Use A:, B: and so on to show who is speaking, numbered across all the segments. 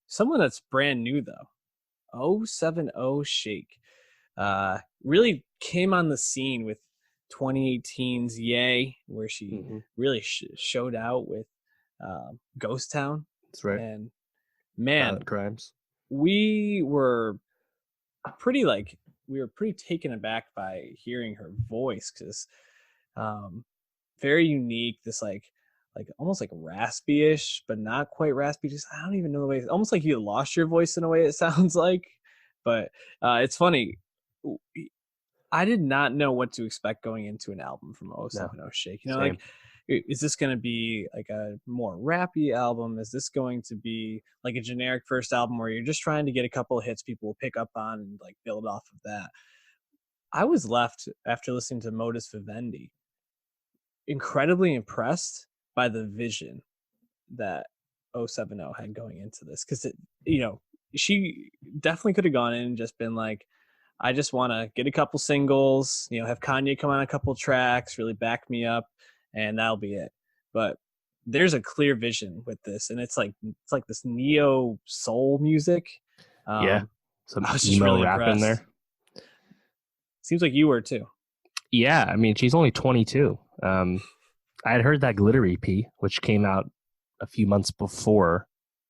A: Someone that's brand new though. 070 Shake. Really came on the scene with 2018's Yay, where she
B: Hmm.
A: really showed out with Ghost Town.
B: That's right.
A: And man,
B: Violent crimes.
A: we were pretty like we were pretty taken aback by hearing her voice because um, very unique. This like almost like raspy-ish, but not quite raspy. Just I don't even know the way. Almost like you lost your voice in a way. It sounds like, but it's funny. I did not know what to expect going into an album from
B: No,
A: 070 Shake.
B: same.
A: Is this going to be like a more rappy album? Is this going to be like a generic first album where you're just trying to get a couple of hits people will pick up on and like build off of that? I was left after listening to Modus Vivendi incredibly impressed by the vision that 070 had going into this because she definitely could have gone in and just been like, I just want to get a couple singles, have Kanye come on a couple tracks, really back me up, and that'll be it. But there's a clear vision with this, and it's like this neo soul music.
B: Yeah,
A: um
B: some
A: I was just
B: emo
A: really
B: rap in
A: impressed.
B: there.
A: Seems like you were too.
B: Yeah, I mean, she's only 22. I had heard that Glitter EP, which came out a few months before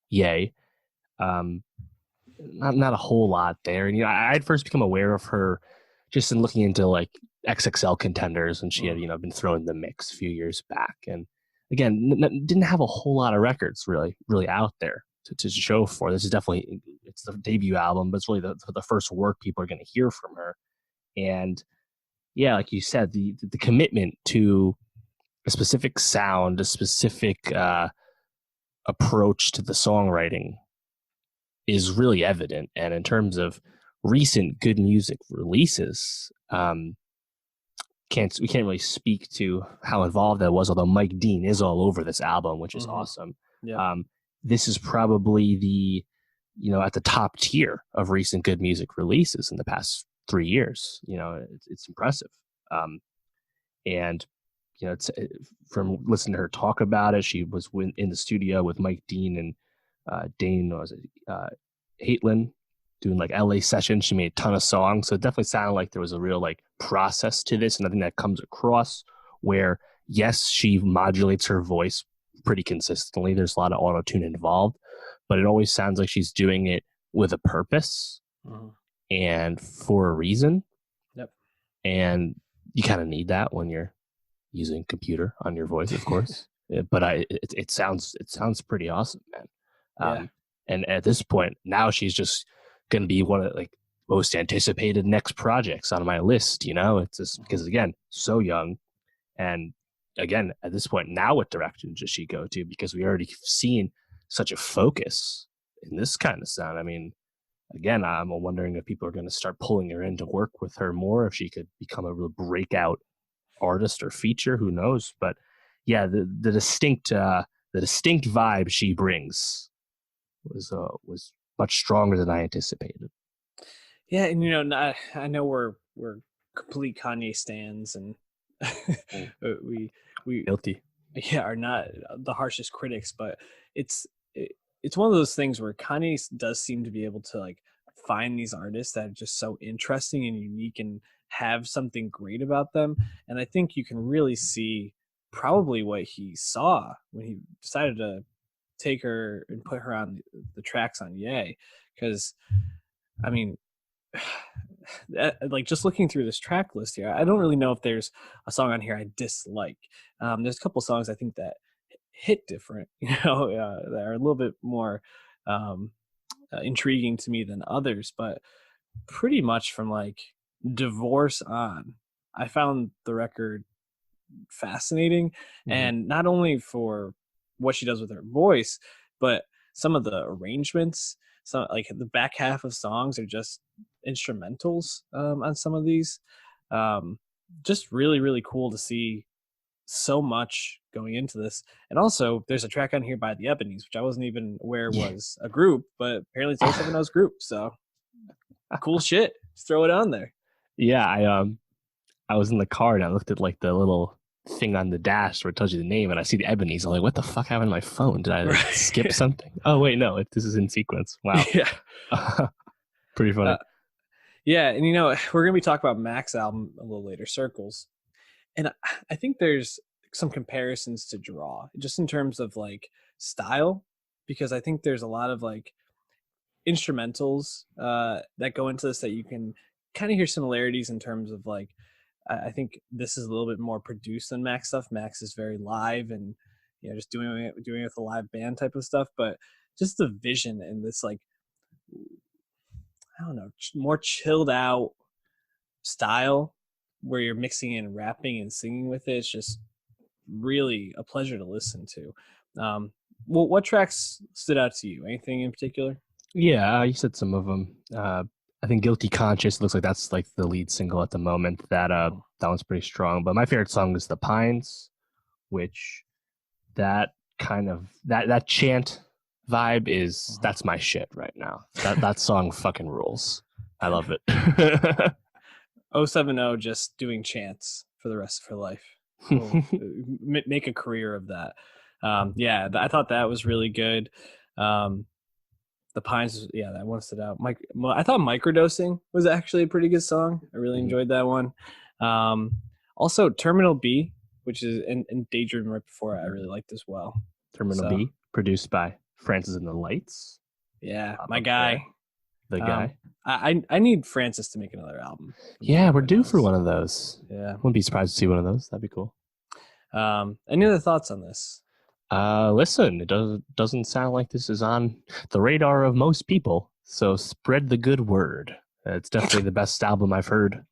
B: Yay. Um, not a whole lot there. And I had first become aware of her just in looking into like XXL contenders, and she had
A: Mm.
B: been thrown in the mix a few years back. And again, didn't have a whole lot of records really out there to show for. This is definitely it's the debut album, but it's really the first work people are going to hear from her. And yeah, like you said, the commitment to a specific sound, a specific approach to the songwriting is really evident. And in terms of recent good music releases, we can't really speak to how involved that was. Although Mike Dean is all over this album, which is
A: Mm-hmm.
B: awesome.
A: Yep.
B: This is probably the at the top tier of recent good music releases in the past 3 years. It's impressive. And it's from listening to her talk about it. She was in the studio with Mike Dean and Dane was it Haitlin doing like LA sessions. She made a ton of songs, so it definitely sounded like there was a real like process to this, and I think that comes across where yes, she modulates her voice pretty consistently. There's a lot of auto tune involved, but it always sounds like she's doing it with a purpose
A: Mm-hmm.
B: and for a reason.
A: Yep.
B: And you kind of need that when you're using computer on your voice, of course. But it sounds pretty awesome, man.
A: Yeah.
B: And at this point, now she's just going to be one of like most anticipated next projects on my list. It's just because again, so young, and again at this point, now what direction does she go to? Because we already seen such a focus in this kind of sound. I mean, again, I'm wondering if people are going to start pulling her in to work with her more, if she could become a real breakout artist or feature. Who knows? But yeah, the distinct vibe she brings was much stronger than I anticipated.
A: Yeah, and I know we're complete Kanye stans, and we
B: Guilty.
A: yeah are not the harshest critics, but it's it's one of those things where Kanye does seem to be able to like find these artists that are just so interesting and unique and have something great about them, and I think you can really see probably what he saw when he decided to take her and put her on the tracks on Yay, because I mean, like just looking through this track list here, I don't really know if there's a song on here I dislike. There's a couple songs I think that hit different, that are a little bit more intriguing to me than others, but pretty much from like Divorce on, I found the record fascinating,
B: Mm-hmm.
A: and not only for what she does with her voice, but some of the arrangements. So like the back half of songs are just instrumentals on some of these. um, just really really cool to see so much going into this. And also there's a track on here by the Ebonies, which I wasn't even aware
B: Yeah.
A: was a group, but apparently it's 070's group, so cool shit, just throw it on there.
B: Yeah, I was in the car and I looked at like the little thing on the dash where it tells you the name, and I see the Ebony's. I'm like, what the fuck happened to my phone? Did I like skip
A: Right.
B: something? Oh wait, no, this is in sequence. Wow,
A: Yeah.
B: pretty funny.
A: Uh, yeah, and we're gonna be talking about Mac's album a little later, Circles, and I think there's some comparisons to draw, just in terms of like style, because I think there's a lot of like instrumentals that go into this that you can kind of hear similarities in terms of like I think this is a little bit more produced than Max stuff. Max is very live and just doing it with a live band type of stuff, but just the vision and this like I don't know more chilled out style where you're mixing in rapping and singing with it. It's just really a pleasure to listen to. Well, what tracks stood out to you? Anything in particular?
B: Yeah, you said some of them. I think "Guilty Conscious" looks like that's like the lead single at the moment. That one's pretty strong. But my favorite song is "The Pines," which that kind of that chant vibe is that's my shit right now. That song fucking rules. I love it.
A: 070 just doing chants for the rest of her life. We'll make a career of that. Yeah, I thought that was really good. The Pines, yeah, that one stood out. I thought Microdosing was actually a pretty good song. I really enjoyed that one. Also, Terminal B, which is and Daydream right before it, I really liked as well.
B: Terminal B, produced by Francis and the Lights.
A: Yeah, my guy.
B: The guy.
A: I need Francis to make another album.
B: Yeah, we're due for one of those.
A: Yeah.
B: Wouldn't be surprised to see one of those. That'd be cool.
A: Any other thoughts on this?
B: Listen, it doesn't sound like this is on the radar of most people. So spread the good word. It's definitely the best album I've heard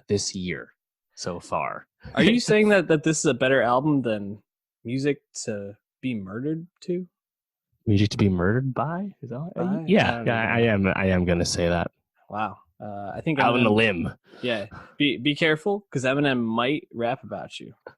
B: this year so far.
A: Are you saying that this is a better album than Music to Be Murdered to?
B: Music to Be Murdered by? Is that by? Yeah, I am gonna say that.
A: Wow. I think
B: out on a limb.
A: Yeah. Be careful because Eminem might rap about you.